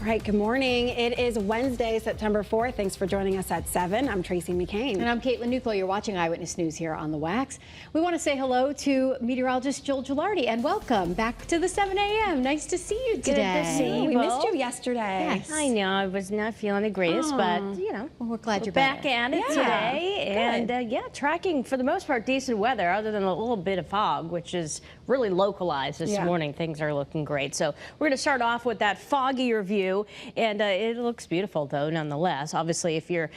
All right, good morning. It is Wednesday, September 4th. Thanks for joining us at 7. I'm Tracey McCain. And I'm Caitlin Nuclo. You're watching Eyewitness News here on the Wax. We want to say hello to meteorologist Joel Gilardi and welcome back to the 7 a.m. Nice to see you today. Good to see you. We missed you yesterday. Yes. I know. I was not feeling the greatest, but, you know, well, we're glad you're back at it today. And, yeah, tracking, for the most part, decent weather, other than a little bit of fog, which is really localized this morning. Things are looking great. So we're going to start off with that foggier view, and it looks beautiful, though, nonetheless. Obviously, if you're,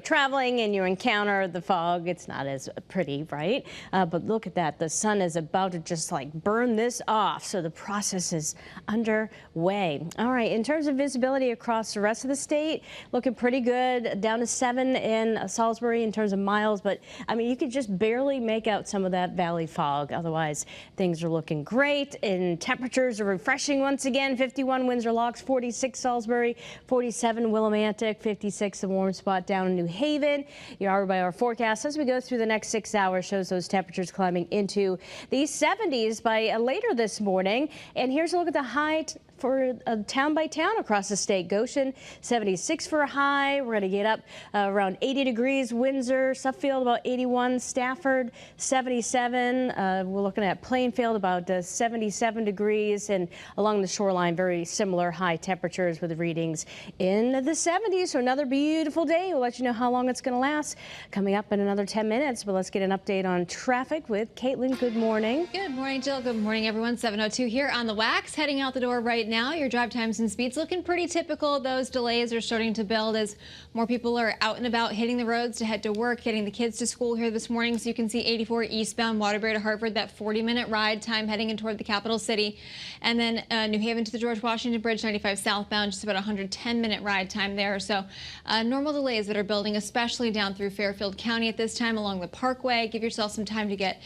traveling and you encounter the fog, it's not as pretty, right? But look at that. The sun is about to just, burn this off, so the process is underway. All right, in terms of visibility across the rest of the state, looking pretty good, down to 7 in Salisbury in terms of miles, but, I mean, you could just barely make out some of that valley fog. Otherwise, things are looking great, and temperatures are refreshing once again. 51 Windsor Locks, 46 Salisbury, 47 Willimantic, 56 the warm spot down in New Haven. Your hour-by-hour forecast as we go through the next 6 hours shows those temperatures climbing into the 70s by later this morning. And here's a look at the high for town by town across the state. Goshen, 76 for a high. We're going to get up around 80 degrees. Windsor, Suffield, about 81. Stafford, 77. We're looking at Plainfield, about 77 degrees. And along the shoreline, very similar high temperatures with readings in the 70s. So another beautiful day. We'll let you know how long it's going to last coming up in another 10 minutes. But let's get an update on traffic with Caitlin. Good morning. Good morning, Jill. Good morning, everyone. 7:02 here on the Wax. Heading out the door right now. Your drive times and speeds looking pretty typical. Those delays are starting to build as more people are out and about hitting the roads to head to work, getting the kids to school here this morning. So you can see 84 eastbound Waterbury to Hartford, that 40-minute ride time heading in toward the capital city. And then New Haven to the George Washington Bridge, 95 southbound, just about 110-minute ride time there. So normal delays that are building, especially down through Fairfield County at this time along the Parkway. Give yourself some time to get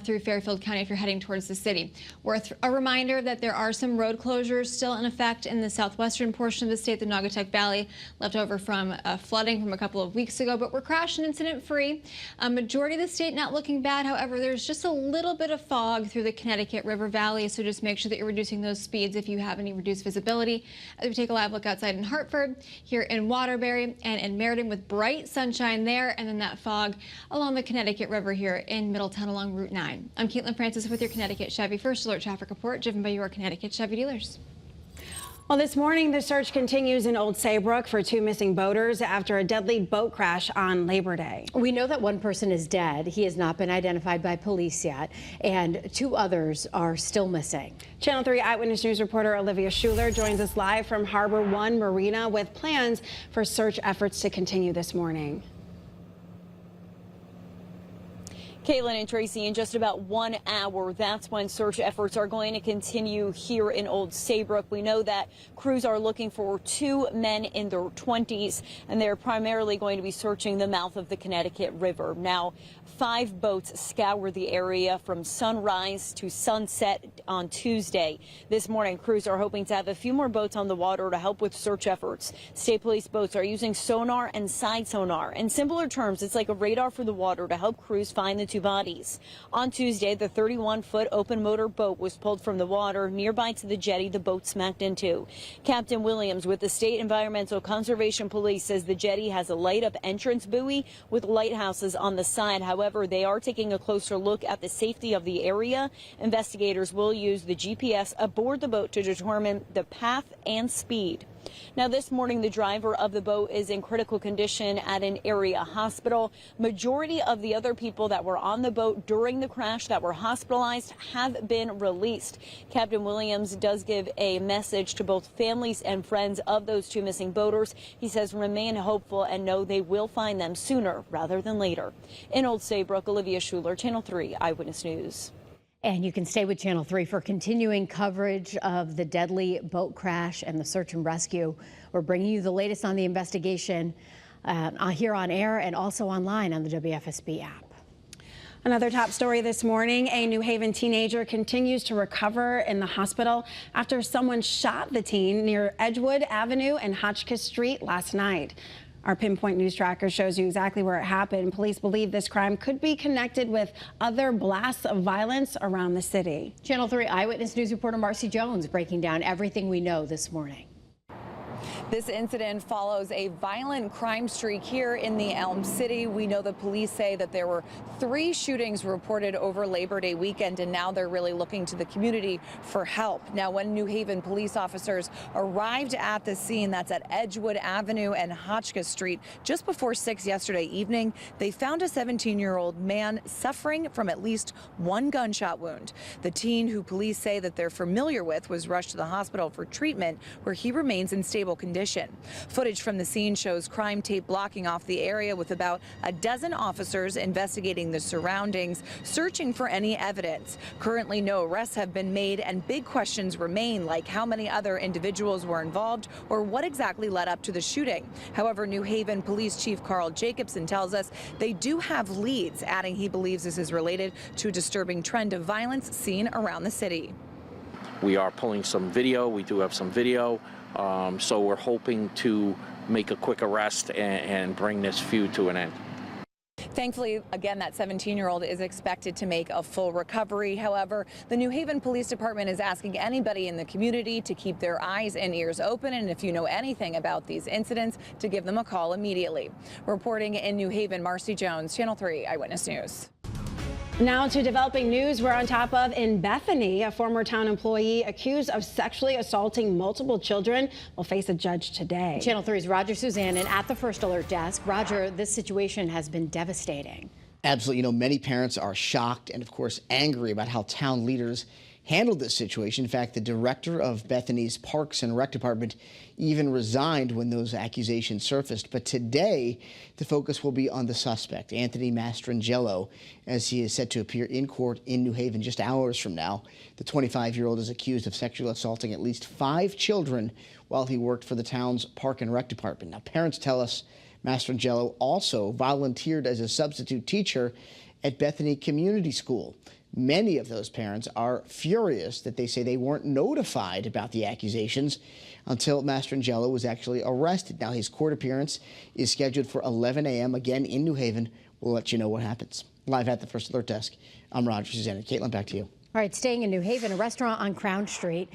through Fairfield County if you're heading towards the city. Worth a reminder that there are some road closures still in effect in the southwestern portion of the state, the Naugatuck Valley, left over from flooding from a couple of weeks ago, but we're crash and incident free. Majority of the state not looking bad. However, there's just a little bit of fog through the Connecticut River Valley, so just make sure that you're reducing those speeds if you have any reduced visibility. As we take a live look outside in Hartford, here in Waterbury, and in Meriden with bright sunshine there, and then that fog along the Connecticut River here in Middletown along Route 9. I'm Caitlin Francis with your Connecticut Chevy First Alert Traffic Report, driven by your Connecticut Chevy dealers. Well, this morning, the search continues in Old Saybrook for 2 missing boaters after a deadly boat crash on Labor Day. We know that one person is dead. He has not been identified by police yet, and 2 others are still missing. Channel 3 Eyewitness News reporter Olivia Schuler joins us live from Harbor One Marina with plans for search efforts to continue this morning. Caitlin and Tracy, in just about 1 hour, that's when search efforts are going to continue here in Old Saybrook. We know that crews are looking for 2 men in their 20s, and they're primarily going to be searching the mouth of the Connecticut River. Now, 5 boats scour the area from sunrise to sunset on Tuesday. This morning, crews are hoping to have a few more boats on the water to help with search efforts. State police boats are using sonar and side sonar. In simpler terms, it's like a radar for the water to help crews find the 2 bodies. On Tuesday, the 31-foot open motor boat was pulled from the water nearby to the jetty the boat smacked into. Captain Williams with the State Environmental Conservation Police says the jetty has a light-up entrance buoy with lighthouses on the side. However, they are taking a closer look at the safety of the area. Investigators will use the GPS aboard the boat to determine the path and speed. Now, this morning, the driver of the boat is in critical condition at an area hospital. Majority of the other people that were on the boat during the crash that were hospitalized have been released. Captain Williams does give a message to both families and friends of those 2 missing boaters. He says remain hopeful and know they will find them sooner rather than later. In Old Saybrook, Olivia Schuler, Channel 3 Eyewitness News. And you can stay with Channel 3 for continuing coverage of the deadly boat crash and the search and rescue. We're bringing you the latest on the investigation here on air and also online on the WFSB app. Another top story this morning, a New Haven teenager continues to recover in the hospital after someone shot the teen near Edgewood Avenue and Hotchkiss Street last night. Our Pinpoint News Tracker shows you exactly where it happened. Police believe this crime could be connected with other blasts of violence around the city. Channel 3 Eyewitness News reporter Marcy Jones breaking down everything we know this morning. This incident follows a violent crime streak here in the Elm City. We know the police say that there were 3 shootings reported over Labor Day weekend, and now they're really looking to the community for help. Now, when New Haven police officers arrived at the scene, that's at Edgewood Avenue and Hotchkiss Street, just before 6 yesterday evening, they found a 17-year-old man suffering from at least 1 gunshot wound. The teen, who police say that they're familiar with, was rushed to the hospital for treatment, where he remains in stable condition. Footage from the scene shows crime tape blocking off the area, with about a dozen officers investigating the surroundings, searching for any evidence. Currently, no arrests have been made, and big questions remain, like how many other individuals were involved or what exactly led up to the shooting. However, New Haven Police Chief Carl Jacobson tells us they do have leads, adding he believes this is related to a disturbing trend of violence seen around the city. We are pulling some video. We do have some video. So we're hoping to make a quick arrest and bring this feud to an end. Thankfully, again, that 17-year-old is expected to make a full recovery. However, the New Haven Police Department is asking anybody in the community to keep their eyes and ears open, and if you know anything about these incidents, to give them a call immediately. Reporting in New Haven, Marcy Jones, Channel 3 Eyewitness News. Now to developing news we're on top of in Bethany. A former town employee accused of sexually assaulting multiple children will face a judge today. Channel 3's Roger Suzanne and at the First Alert Desk. Roger, this situation has been devastating. Absolutely. You know, many parents are shocked and, of course, angry about how town leaders handled this situation. In fact, the director of Bethany's Parks and Rec Department even resigned when those accusations surfaced. But today, the focus will be on the suspect, Anthony Mastrangelo, as he is set to appear in court in New Haven just hours from now. The 25-year-old is accused of sexually assaulting at least 5 children while he worked for the town's Park and Rec Department. Now, parents tell us Mastrangelo also volunteered as a substitute teacher at Bethany Community School. Many of those parents are furious that they say they weren't notified about the accusations until Mastrangelo was actually arrested. Now, his court appearance is scheduled for 11 a.m. again in New Haven. We'll let you know what happens. Live at the First Alert Desk, I'm Roger Suzanne. Caitlin, back to you. All right, staying in New Haven, a restaurant on Crown Street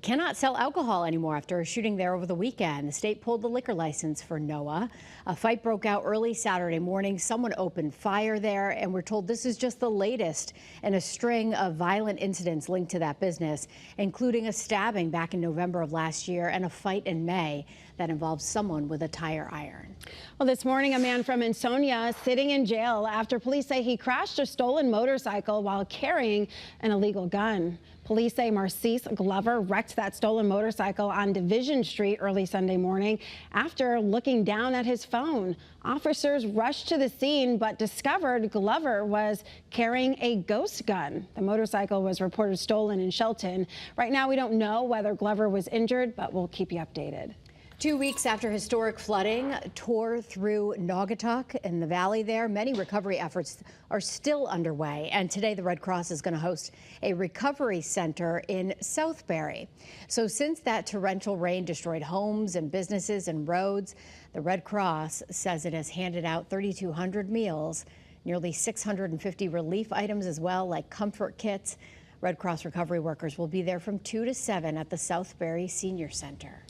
cannot sell alcohol anymore after a shooting there over the weekend. The state pulled the liquor license for Noah. A fight broke out early Saturday morning. Someone opened fire there, and we're told this is just the latest in a string of violent incidents linked to that business, including a stabbing back in November of last year and a fight in May that involved someone with a tire iron. Well, this morning, a man from Ansonia sitting in jail after police say he crashed a stolen motorcycle while carrying an illegal gun. Police say Marcise Glover wrecked that stolen motorcycle on Division Street early Sunday morning after looking down at his phone. Officers rushed to the scene but discovered Glover was carrying a ghost gun. The motorcycle was reported stolen in Shelton. Right now, we don't know whether Glover was injured, but we'll keep you updated. 2 weeks after historic flooding tore through Naugatuck in the valley there, many recovery efforts are still underway. And today the Red Cross is going to host a recovery center in Southbury. So since that torrential rain destroyed homes and businesses and roads, the Red Cross says it has handed out 3,200 meals, nearly 650 relief items as well, like comfort kits. Red Cross recovery workers will be there from 2 to 7 at the Southbury Senior Center.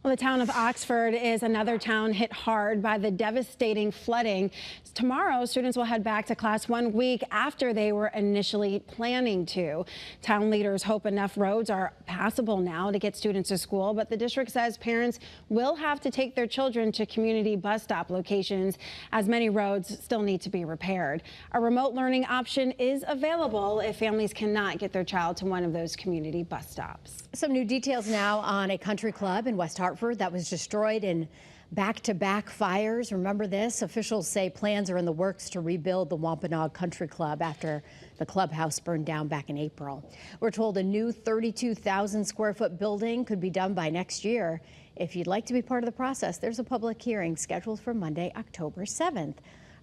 Well, the town of Oxford is another town hit hard by the devastating flooding. Tomorrow, students will head back to class 1 week after they were initially planning to. Town leaders hope enough roads are passable now to get students to school, but the district says parents will have to take their children to community bus stop locations as many roads still need to be repaired. A remote learning option is available if families cannot get their child to one of those community bus stops. Some new details now on a country club in West Hartford that was destroyed in back-to-back fires. Remember this? Officials say plans are in the works to rebuild the Wampanoag Country Club after the clubhouse burned down back in April. We're told a new 32,000 square foot building could be done by next year. If you'd like to be part of the process, there's a public hearing scheduled for Monday, October 7th.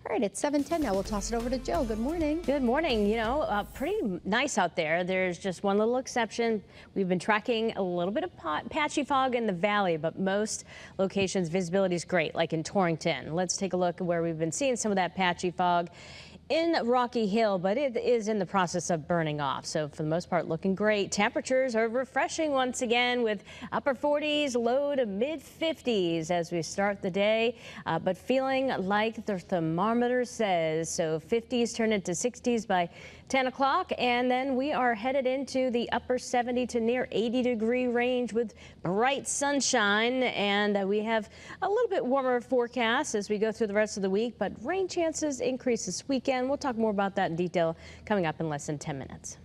All right, it's 7:10 now. We'll toss it over to Jill. Good morning. Good morning. You know, pretty nice out there. There's just one little exception. We've been tracking a little bit of patchy fog in the valley, but most locations visibility is great, like in Torrington. Let's take a look at where we've been seeing some of that patchy fog. in Rocky Hill, but it is in the process of burning off. So for the most part, looking great. Temperatures are refreshing once again with upper 40s, low to mid 50s as we start the day, but feeling like the thermometer says. So 50s turn into 60s by 10 o'clock, and then we are headed into the upper 70 to near 80-degree range with bright sunshine, and we have a little bit warmer forecast as we go through the rest of the week, but rain chances increase this weekend. We'll talk more about that in detail coming up in less than 10 minutes.